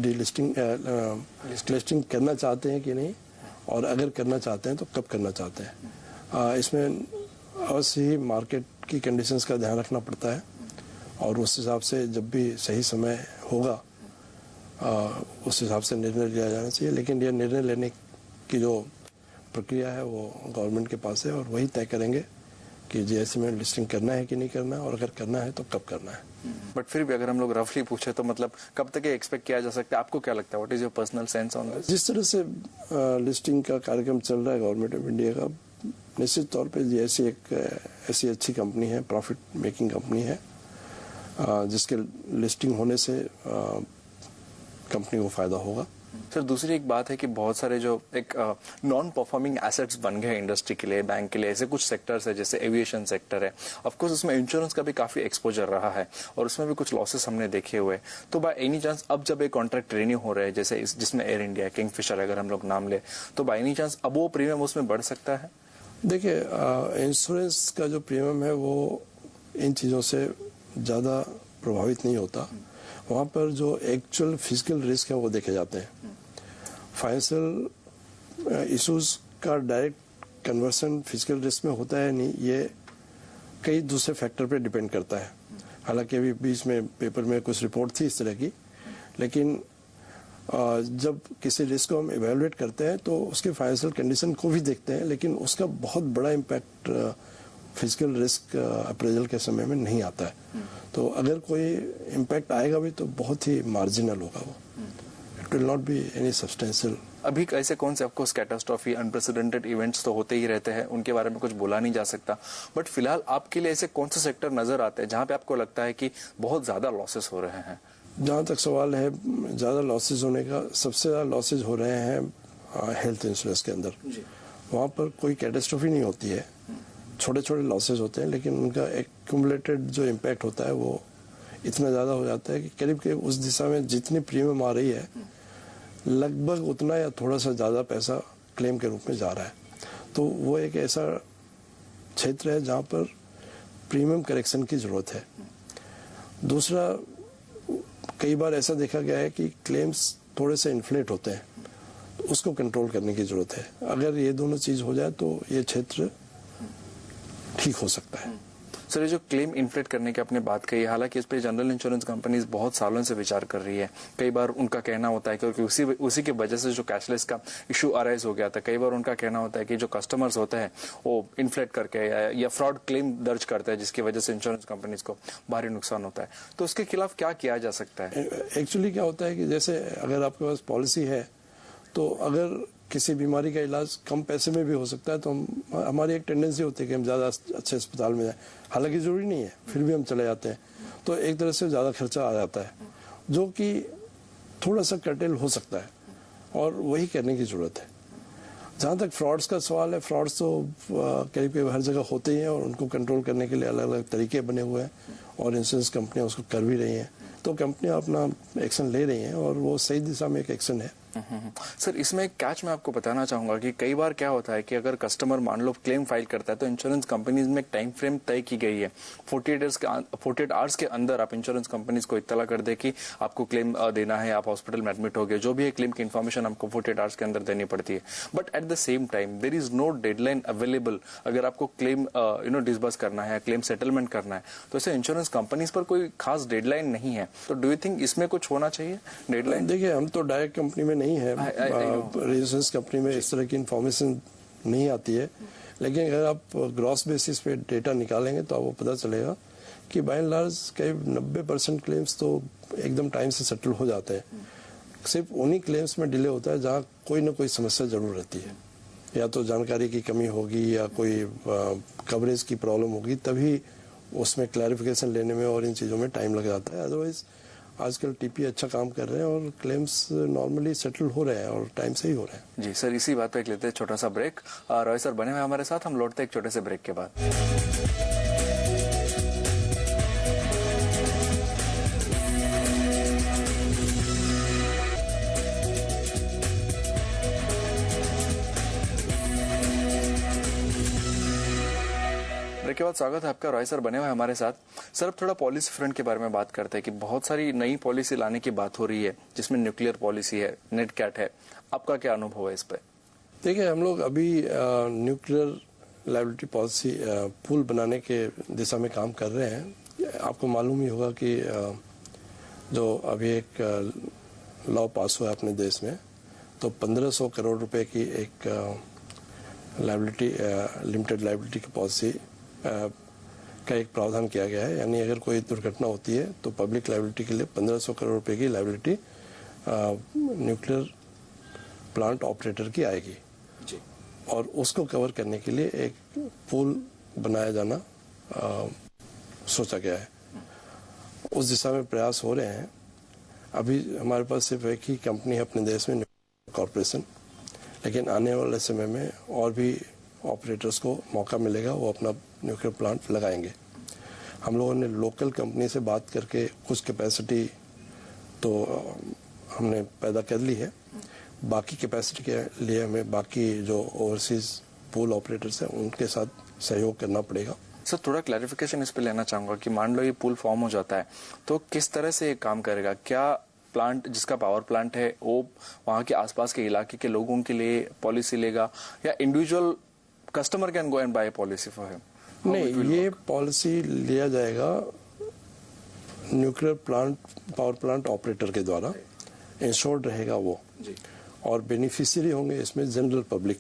Listing करना चाहते हैं कि नहीं, और अगर करना चाहते हैं तो कब करना चाहते हैं। इसमें अवश्य ही मार्केट की कंडीशंस का ध्यान रखना पड़ता है, और उस हिसाब से जब भी सही समय होगा उस हिसाब से निर्णय लिया जाना चाहिए। लेकिन यह निर्णय लेने की जो प्रक्रिया है वो गवर्नमेंट के पास है, और वही तय करेंगे कि जीएसटी में लिस्टिंग करना है कि नहीं करना है, और अगर करना है तो कब करना है। बट फिर भी अगर हम लोग रफली पूछे तो मतलब कब तक ये एक्सपेक्ट किया जा सकता है? आपको क्या लगता है? What is your personal sense on this? जिस तरह से लिस्टिंग का कार्यक्रम चल रहा है गवर्नमेंट ऑफ इंडिया का, निश्चित तौर पे जीएसटी एक ऐसी अच्छी कंपनी है, प्रॉफिट मेकिंग कंपनी है, जिसके लिस्टिंग होने से कंपनी को फायदा होगा। सर दूसरी एक बात है कि बहुत सारे जो एक नॉन परफॉर्मिंग एसेट्स बन गए इंडस्ट्री के लिए, बैंक के लिए, ऐसे कुछ सेक्टर्स है जैसे एविएशन सेक्टर है, ऑफ कोर्स उसमें इंश्योरेंस का भी काफी एक्सपोजर रहा है और उसमें भी कुछ लॉसेस हमने देखे हुए। तो बाय एनी चांस अब जब एक कॉन्ट्रैक्ट रिन्यू हो रहे हैं जैसे जिसमें एयर इंडिया, किंगफिशर अगर हम लोग नाम ले, तो बाय एनी चांस अब वो प्रीमियम उसमें बढ़ सकता है? देखिए, इंश्योरेंस का जो प्रीमियम है वो इन चीज़ों से ज़्यादा प्रभावित नहीं होता। वहाँ पर जो एक्चुअल फिजिकल रिस्क है वो देखे जाते हैं। फाइनेंशियल इश्यूज का डायरेक्ट कन्वर्सन फिजिकल रिस्क में होता है नहीं, ये कई दूसरे फैक्टर पे डिपेंड करता है। हालांकि अभी बीच में पेपर में कुछ रिपोर्ट थी इस तरह की, लेकिन जब किसी रिस्क को हम इवेलुएट करते हैं तो उसके फाइनेंशियल कंडीशन को भी देखते हैं, लेकिन उसका बहुत बड़ा इम्पैक्ट फिजिकल रिस्क अप्रेजल के समय में नहीं आता है। तो अगर कोई इम्पैक्ट आएगा भी तो बहुत ही मार्जिनल होगा वो, it will not be any substantial. अभी ऐसे कौन से ऑफकोर्स कैटास्ट्रॉफी, अनप्रेसिडेंटेड इवेंट्स तो होते ही रहते हैं, उनके बारे में कुछ बोला नहीं जा सकता, बट फिलहाल आपके लिए ऐसे कौन से सेक्टर नजर आते हैं जहां पे आपको लगता है कि बहुत ज्यादा लॉसेस हो रहे हैं? जहाँ तक सवाल है ज़्यादा लॉसेज होने का, सबसे ज़्यादा लॉसेज हो रहे हैं हेल्थ इंश्योरेंस के अंदर। वहाँ पर कोई कैटास्ट्रॉफी नहीं होती है, छोटे छोटे लॉसेज होते हैं, लेकिन उनका एक्यूमुलेटेड जो इम्पैक्ट होता है वो इतना ज़्यादा हो जाता है कि करीब करीब उस दिशा में जितनी प्रीमियम आ रही है लगभग उतना या थोड़ा सा ज़्यादा पैसा क्लेम के रूप में जा रहा है। तो वो एक ऐसा क्षेत्र है जहाँ पर प्रीमियम करेक्शन की ज़रूरत है। दूसरा, कई बार ऐसा देखा गया है कि क्लेम्स थोड़े से इन्फ्लेट होते हैं, तो उसको कंट्रोल करने की ज़रूरत है। अगर ये दोनों चीज़ हो जाए तो ये क्षेत्र ठीक हो सकता है। सर ये जो क्लेम इन्फ्लेट करने की आपने बात कही, हालांकि इस पे जनरल इंश्योरेंस कंपनीज बहुत सालों से विचार कर रही है। कई बार उनका कहना होता है क्योंकि उसी की वजह से जो कैशलेस का इशू अराइज हो गया था, कई बार उनका कहना होता है कि जो कस्टमर्स होते हैं वो इन्फ्लेट करके या फ्रॉड क्लेम दर्ज करते हैं, जिसकी वजह से इंश्योरेंस कंपनीज को भारी नुकसान होता है। तो उसके खिलाफ क्या किया जा सकता है? एक्चुअली क्या होता है कि जैसे अगर आपके पास पॉलिसी है तो अगर किसी बीमारी का इलाज कम पैसे में भी हो सकता है तो हमारी एक टेंडेंसी होती है कि हम ज़्यादा अच्छे अस्पताल में जाएं। हालांकि ज़रूरी नहीं है, फिर भी हम चले जाते हैं, तो एक तरह से ज़्यादा खर्चा आ जाता है, जो कि थोड़ा सा कर्टेल हो सकता है, और वही करने की ज़रूरत है। जहाँ तक फ्रॉड्स का सवाल है, फ्रॉड्स तो करीब करीब हर जगह होते ही हैं, और उनको कंट्रोल करने के लिए अलग अलग तरीके बने हुए हैं, और इंश्योरेंस कंपनियाँ उसको कर भी रही हैं। तो कंपनियाँ अपना एक्शन ले रही हैं, और वो सही दिशा में एक एक्शन है। सर इसमें एक कैच मैं आपको बताना चाहूंगा कि कई बार क्या होता है कि अगर कस्टमर मान लो क्लेम फाइल करता है तो इंश्योरेंस कंपनीज में एक टाइम फ्रेम तय की गई है, 48 आवर्स के अंदर आप इंश्योरेंस कंपनीज को इत्तला कर दे कि आपको क्लेम देना है, आप हॉस्पिटल में एडमिट हो गए, जो भी है क्लेम की इन्फॉर्मेशन आपको 48 आवर्स के अंदर देनी पड़ती है। But at the same time there is no deadline available अगर आपको क्लेम डिसबर्स करना है, क्लेम सेटलमेंट करना है, तो ऐसे इंश्योरेंस कंपनीज पर कोई खास डेडलाइन नहीं है। तो डू यू थिंक इसमें कुछ होना चाहिए डेडलाइन? देखिए, हम तो डायरेक्ट कंपनी में नहीं है, इंश्योरेंस कंपनी में इस तरह की इन्फॉर्मेशन नहीं आती है, लेकिन अगर आप ग्रॉस बेसिस पे डेटा निकालेंगे तो आपको पता चलेगा कि बाय एंड लार्ज करीब 90% क्लेम्स तो एकदम टाइम से सेटल हो जाते हैं। सिर्फ उन्हीं क्लेम्स में डिले होता है जहाँ कोई ना कोई समस्या जरूर रहती है, या तो जानकारी की कमी होगी या कोई कवरेज की प्रॉब्लम होगी, तभी उसमें क्लैरिफिकेशन लेने में और इन चीज़ों में टाइम लग जाता है। अदरवाइज आजकल टीपी अच्छा काम कर रहे हैं और क्लेम्स नॉर्मली सेटल हो रहे हैं और टाइम से ही हो रहे हैं। जी सर, इसी बात पे एक लेते हैं छोटा सा ब्रेक। रॉय सर बने हुए हमारे साथ, हम लौटते हैं एक छोटे से ब्रेक के बाद। ब्रेक के बाद स्वागत है आपका। रॉय सर बने हुए हैं हमारे साथ। सर अब थोड़ा पॉलिसी फ्रंट के बारे में बात करते हैं कि बहुत सारी नई पॉलिसी लाने की बात हो रही है, जिसमें न्यूक्लियर पॉलिसी है, नेट कैट है। आपका क्या अनुभव है इस पे? देखिए, हम लोग अभी न्यूक्लियर लायबिलिटी पॉलिसी पूल बनाने के दिशा में काम कर रहे हैं। आपको मालूम ही होगा कि जो अभी एक लॉ पास हुआ है अपने देश में, तो 1500 करोड़ रुपए की एक लायबिलिटी लिमिटेड लायबिलिटी की पॉलिसी का एक प्रावधान किया गया है। यानी अगर कोई दुर्घटना होती है तो पब्लिक लायबिलिटी के लिए 1500 करोड़ रुपए की लायबिलिटी न्यूक्लियर प्लांट ऑपरेटर की आएगी जी। और उसको कवर करने के लिए एक पूल बनाया जाना सोचा गया है। उस दिशा में प्रयास हो रहे हैं। अभी हमारे पास सिर्फ एक ही कंपनी है अपने देश में, कॉरपोरेशन, लेकिन आने वाले समय में और भी ऑपरेटर्स को मौका मिलेगा, वो अपना न्यूक्लियर प्लांट लगाएंगे। हम लोगों ने लोकल कंपनी से बात करके कुछ कैपेसिटी तो हमने पैदा कर ली है। बाकी कैपेसिटी के लिए हमें बाकी जो ओवरसीज पूल ऑपरेटर्स हैं उनके साथ सहयोग करना पड़ेगा। सर थोड़ा क्लैरिफिकेशन इस पे लेना चाहूंगा कि मान लो ये पूल फॉर्म हो जाता है तो किस तरह से ये काम करेगा? क्या प्लांट जिसका पावर प्लांट है वो वहां के आसपास के इलाके के लोगों के लिए पॉलिसी लेगा, या individual customer can go and buy policy for him? नहीं, ये पॉलिसी लिया जाएगा nuclear plant power plant operator के द्वारा, इंश्योर्ड रहेगा वो जी। और बेनिफिशियरी होंगे इसमें जनरल पब्लिक,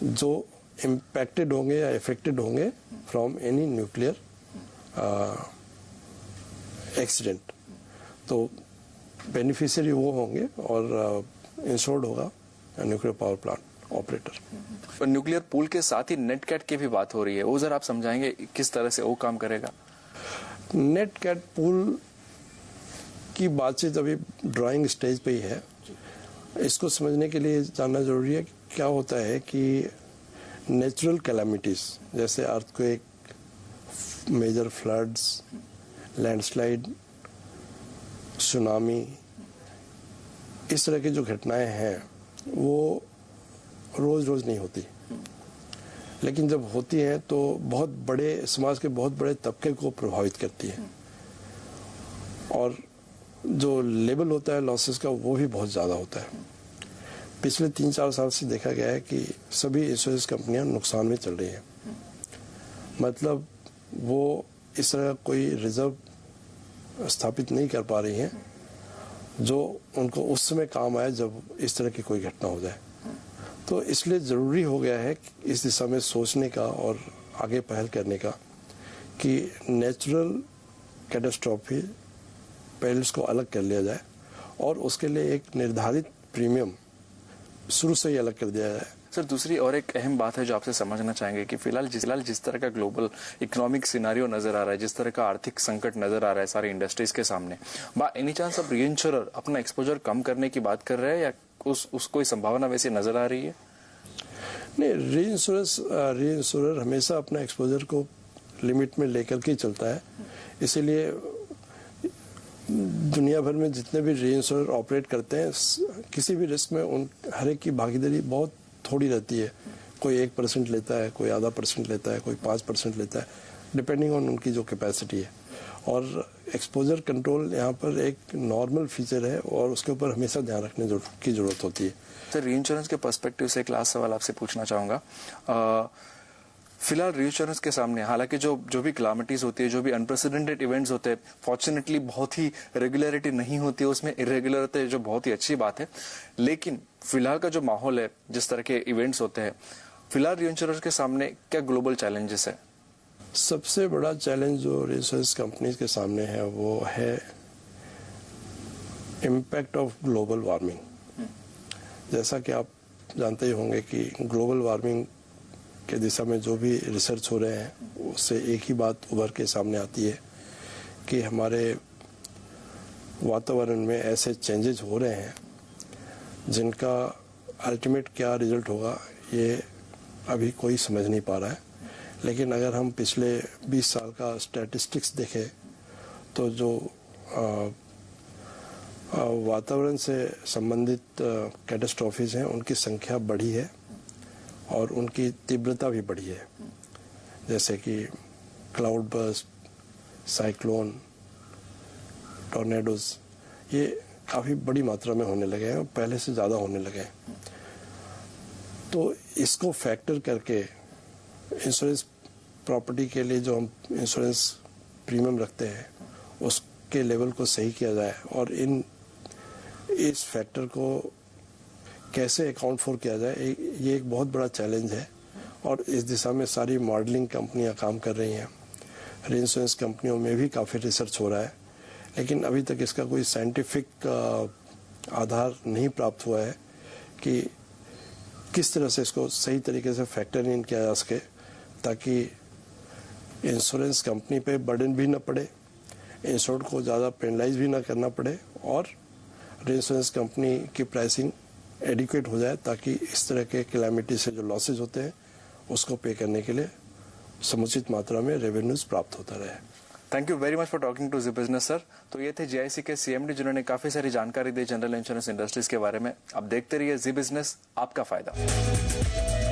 जो इम्पैक्टेड होंगे या इफेक्टेड होंगे फ्रॉम एनी न्यूक्लियर एक्सीडेंट। तो बेनिफिशियरी वो होंगे और इंश्योर्ड होगा nuclear power plant operator. Nuclear pool के साथ ही नेट कैट की भी बात हो रही है, वो जरा आप समझाएंगे किस तरह से वो काम करेगा? नेट कैट पूल की बातचीत अभी ड्राइंग स्टेज पे ही है। इसको समझने के लिए जानना जरूरी है कि क्या होता है कि नेचुरल कैलामिटीज जैसे earthquake, major floods, landslide, tsunami, इस तरह की जो घटनाएं हैं वो रोज रोज नहीं होती, लेकिन जब होती हैं तो बहुत बड़े समाज के बहुत बड़े तबके को प्रभावित करती है। और जो लेवल होता है लॉसेस का वो भी बहुत ज़्यादा होता है। पिछले 3-4 साल से देखा गया है कि सभी इंश्योरेंस कंपनियां नुकसान में चल रही हैं। मतलब वो इस तरह कोई रिजर्व स्थापित नहीं कर पा रही हैं जो उनको उस समय काम आए जब इस तरह की कोई घटना हो जाए। तो इसलिए ज़रूरी हो गया है कि इस दिशा में सोचने का और आगे पहल करने का कि नेचुरल कैटास्ट्रॉफी पेरिल्स को अलग कर लिया जाए और उसके लिए एक निर्धारित प्रीमियम शुरू से ही अलग कर दिया जाए। सर दूसरी और एक अहम बात है जो आपसे समझना चाहेंगे कि फिलहाल जिस तरह का ग्लोबल इकोनॉमिक सिनारियो नजर आ रहा है, जिस तरह का आर्थिक संकट नजर आ रहा है सारी इंडस्ट्रीज के सामने, एनी चांस अब रीइंश्योरर अपना एक्सपोजर कम करने की बात कर रहे हैं या उस कोई संभावना वैसे नजर आ रही है? नहीं, रीइंश्योरर हमेशा अपना एक्सपोजर को लिमिट में लेकर के चलता है। इसीलिए दुनिया भर में जितने भी रीइंश्योरर ऑपरेट करते हैं किसी भी रिस्क में उन हर एक की भागीदारी बहुत थोड़ी रहती है। कोई 1% लेता है, कोई आधा % लेता है, कोई 5% लेता है, डिपेंडिंग ऑन उनकी जो कैपेसिटी है। और एक्सपोजर कंट्रोल यहाँ पर एक नॉर्मल फीचर है और उसके ऊपर हमेशा ध्यान रखने की जरूरत होती है। सर रीइंश्योरेंस के पर्सपेक्टिव से एक लास्ट सवाल आपसे पूछना चाहूंगा। फिलहाल रीइंश्योरेंस के सामने हालांकि जो भी क्लामिटीज होती है, जो भी अनप्रेसिडेंटेड इवेंट्स होते हैं, फॉर्चुनेटली बहुत ही रेगुलरिटी नहीं होती है उसमें, इरेगुलरिटी है जो बहुत ही अच्छी बात है। लेकिन फिलहाल का जो माहौल है, जिस तरह के इवेंट्स होते हैं, फिलहाल रीइंश्योरेंस के सामने क्या ग्लोबल चैलेंजेस है? सबसे बड़ा चैलेंज जो रीइंश्योरेंस कंपनीज के सामने है वो है इम्पैक्ट ऑफ ग्लोबल वार्मिंग। जैसा कि आप जानते ही होंगे कि ग्लोबल वार्मिंग के दिशा में जो भी रिसर्च हो रहे हैं उससे एक ही बात उभर के सामने आती है कि हमारे वातावरण में ऐसे चेंजेस हो रहे हैं जिनका अल्टीमेट क्या रिजल्ट होगा ये अभी कोई समझ नहीं पा रहा है। लेकिन अगर हम पिछले 20 साल का स्टैटिस्टिक्स देखें तो जो वातावरण से संबंधित कैटास्ट्रॉफीज हैं उनकी संख्या बढ़ी है और उनकी तीव्रता भी बढ़ी है। जैसे कि क्लाउड बर्स्ट, साइक्लोन, टॉर्नेडोज, ये काफ़ी बड़ी मात्रा में होने लगे हैं, पहले से ज़्यादा होने लगे हैं। तो इसको फैक्टर करके इंश्योरेंस प्रॉपर्टी के लिए जो हम इंश्योरेंस प्रीमियम रखते हैं उसके लेवल को सही किया जाए, और इस फैक्टर को कैसे अकाउंट फॉर किया जाए, ये एक बहुत बड़ा चैलेंज है। और इस दिशा में सारी मॉडलिंग कंपनियां काम कर रही हैं, इंश्योरेंस कंपनियों में भी काफ़ी रिसर्च हो रहा है, लेकिन अभी तक इसका कोई साइंटिफिक आधार नहीं प्राप्त हुआ है कि किस तरह से इसको सही तरीके से फैक्टर इन किया जा सके, ताकि इंश्योरेंस कंपनी पे बर्डन भी ना पड़े, इंश्योर्ड को ज़्यादा पेनलाइज भी ना करना पड़े, और इंश्योरेंस कंपनी की प्राइसिंग एडिक्वेट हो जाए, ताकि इस तरह के कैलामिटी से जो लॉसेज होते हैं उसको पे करने के लिए समुचित मात्रा में रेवेन्यूज प्राप्त होता रहे। Thank you very much for talking to Zee Business sir. तो ये थे जीआईसी के सीएमडी जिन्होंने काफी सारी जानकारी दी जनरल इंश्योरेंस इंडस्ट्रीज के बारे में। अब देखते रहिए जी बिजनेस, आपका फायदा।